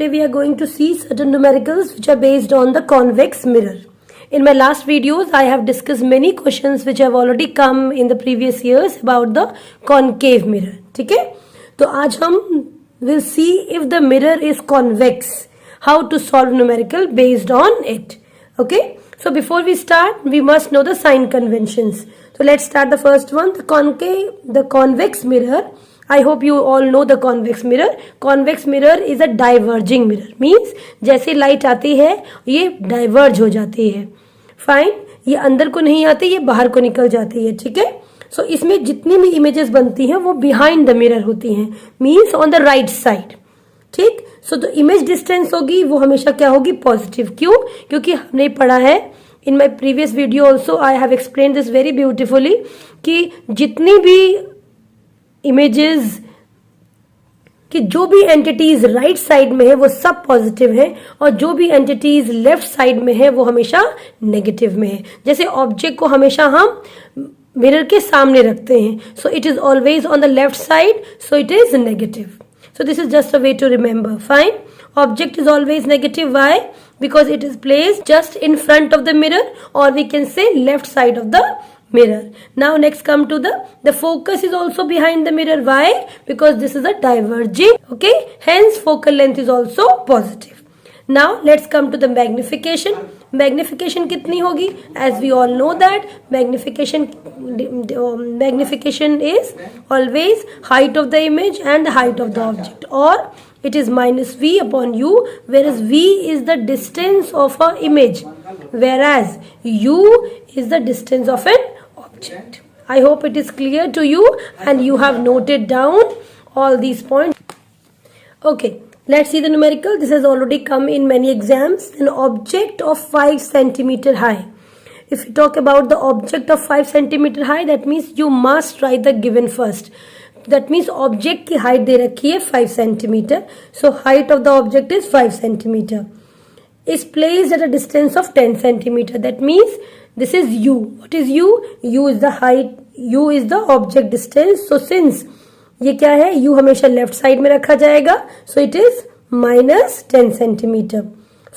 today we are going to see certain numericals which are based on the convex mirror. In my last videos, I have discussed many questions which have already come in the previous years about the concave mirror. ठीक है? तो आज हम will see if the mirror is convex, how to solve numerical based on it. Okay? So before we start, we must know the sign conventions. So let's start the first one, the convex mirror. I hope you all know the convex mirror. Convex mirror is a diverging mirror. Means जैसे light आती है ये diverge हो जाती है. Fine, ये अंदर को नहीं आती, ये बाहर को निकल जाती है. ठीक है. सो इसमें जितनी भी इमेजेस बनती हैं वो बिहाइंड द मिरर होती हैं. Means on the right side. ठीक. सो द इमेज डिस्टेंस होगी वो हमेशा क्या होगी? पॉजिटिव. क्यों? क्योंकि हमने पढ़ा है in my previous video also I have explain this very beautifully कि जितनी भी इमेजेस कि जो भी एंटिटीज राइट साइड में है वो सब पॉजिटिव है और जो भी एंटिटीज लेफ्ट साइड में है वो हमेशा नेगेटिव में है. जैसे ऑब्जेक्ट को हमेशा हम मिरर के सामने रखते हैं, सो it is always on the left side, so it is negative. So this is just a way to remember. Fine. Object is always negative. Why? Because it is placed just in front of the mirror, or we can say left side of the mirror. Now next come to the focus is also behind the mirror. Why? Because this is a diverging. Okay. Hence focal length is also positive. Now let's come to the magnification. Magnification कितनी होगी? As we all know that magnification is always height of the image and the height of the object, or it is minus v upon u, whereas v is the distance of an image, whereas u is the distance of an object. I hope it is clear to you and you have noted down all these points. Okay. Let's see the numerical. This has already come in many exams. An object of 5 centimeter high. If you talk about the object of 5 centimeter high, that means you must write the given first. That means object की height दे रखी है 5 centimeter. So height of the object is 5 centimeter. Is placed at a distance of 10 centimeter. That means this is u. What is u? U is the height. U is the object distance. So since ये क्या है? u हमेशा left side में रखा जाएगा, so it is minus 10 centimetre.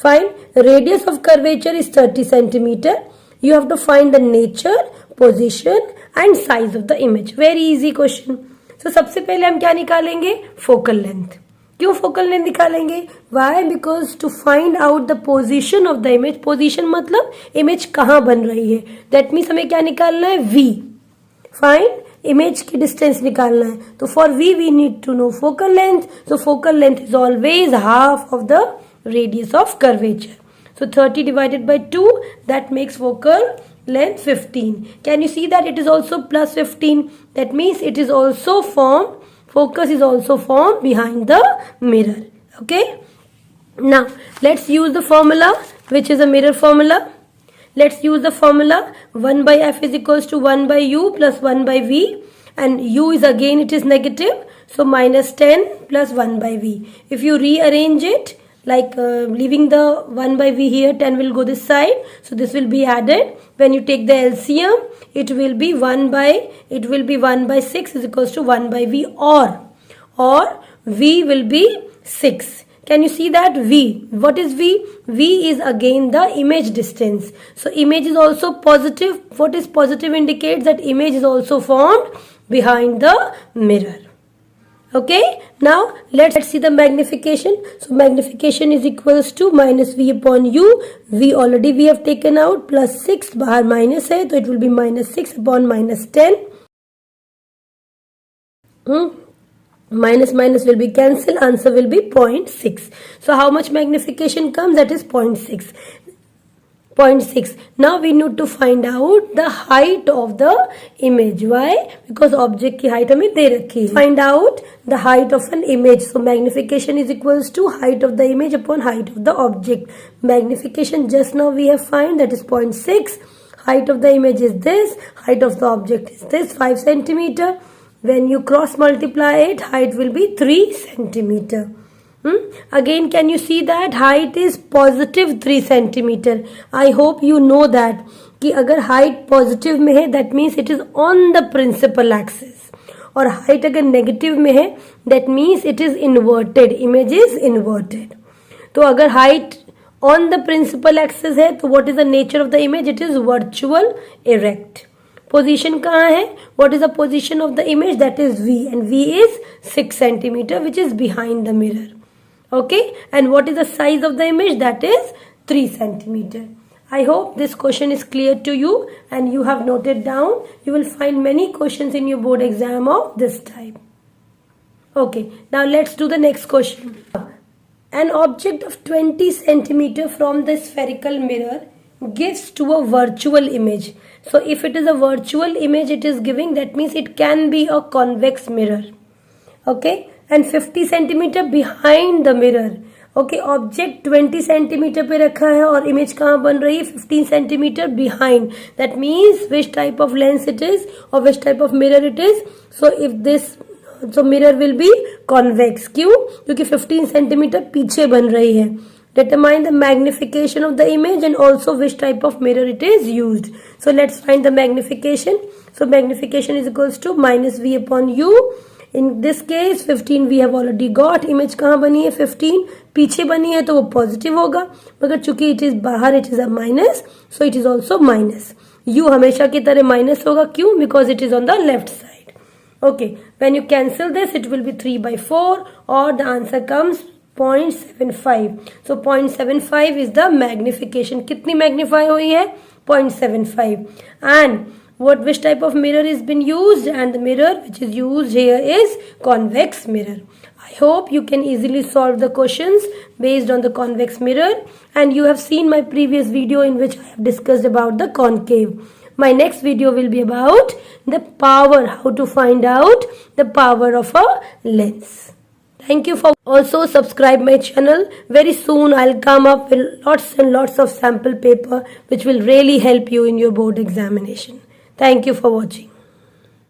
Fine. Radius of curvature is 30 centimetre. You have to find the nature, position and size of the image. Very easy question. So सबसे पहले हम क्या निकालेंगे? Focal length. क्यों focal length निकालेंगे? Why? Because to find out the position of the image. Position मतलब image कहाँ बन रही है. दैट मीन्स हमें क्या निकालना है? v. फाइन. इमेज की डिस्टेंस निकालना है, तो for v we need to know focal length. So focal length is always half of the radius of curvature. So 30 divided by 2, that makes focal length 15. Can you see that it is also plus 15? That means it is also formed, focus is also formed behind the mirror. Okay. Now let's use the formula, which is a mirror formula. Let's use the formula. 1 by f is equals to 1 by u plus 1 by v, and u is again it is negative, so minus 10 plus 1 by v. If you rearrange it like leaving the 1 by v here, 10 will go this side, so this will be added. When you take the LCM, it will be 1 by 6 is equals to 1 by v, or v will be 6. Can you see that? V. What is V? V is again the image distance. So image is also positive. What is positive indicates that image is also formed behind the mirror. Okay. Now let's see the magnification. So magnification is equals to minus v upon u. V already we have taken out, plus 6. बाहर minus है तो it will be minus 6 upon minus 10. Minus minus will be cancelled, answer will be 0.6. So how much magnification comes? That is 0.6. 0.6. Now we need to find out the height of the image. Why? Because object की height हमें दे रखी है. Find out the height of an image. So magnification is equals to height of the image upon height of the object. Magnification just now we have find, that is 0.6. Height of the image is this. Height of the object is this, 5 centimeter. When you cross multiply it, height will be 3 centimeter. Again, can you see that height is positive 3 centimeter? I hope you know that कि अगर height positive में है, that means it is on the principal axis. और height अगर negative में है, that means it is inverted. Image is inverted. तो अगर height on the principal axis है तो what is the nature of the image, it is virtual erect. Position कहाँ है, what is the position of the image, that is V, and V is 6 centimeter which is behind the mirror. Okay, and what is the size of the image, that is 3 centimeter. I hope this question is clear to you and you have noted down. You will find many questions in your board exam of this type. Okay, now let's do the next question. An object of 20 centimeter from the spherical mirror gives to a virtual image. So if it is a virtual image it is giving, that means it can be a convex mirror. Okay, and 50 centimeter behind the mirror. Okay, object 20 centimetre पे रखा है और image कहाँ बन रही है, 15 centimetre behind. That means which type of lens it is और which type of mirror it is. So if this, so mirror will be convex. क्यों, क्योंकि 15 सेंटीमीटर पीछे बन रही है. Determine the magnification of the image and also which type of mirror it is used. So let's find the magnification. So magnification is equals to minus V upon U. In this case 15 we have already got. Image कहाँ बनी है, 15 पीछे बनी है तो वो positive होगा, मगर चूंकि इट इज बाहर it is a minus, so it is also minus. You हमेशा की तरह माइनस होगा. क्यों, because it is on the left side. Okay, when you cancel this it will be 3/4 और the answer comes 0.75. So 0.75 is the magnification. कितनी magnify हुई है, 0.75. And which type of mirror is been used, and the mirror which is used here is convex mirror. I hope you can easily solve the questions based on the convex mirror, and you have seen my previous video in which I have discussed about the concave. My next video will be about the power, how to find out the power of a lens. Thank you for also subscribe my channel. Very soon I'll come up with lots and lots of sample paper which will really help you in your board examination. Thank you for watching.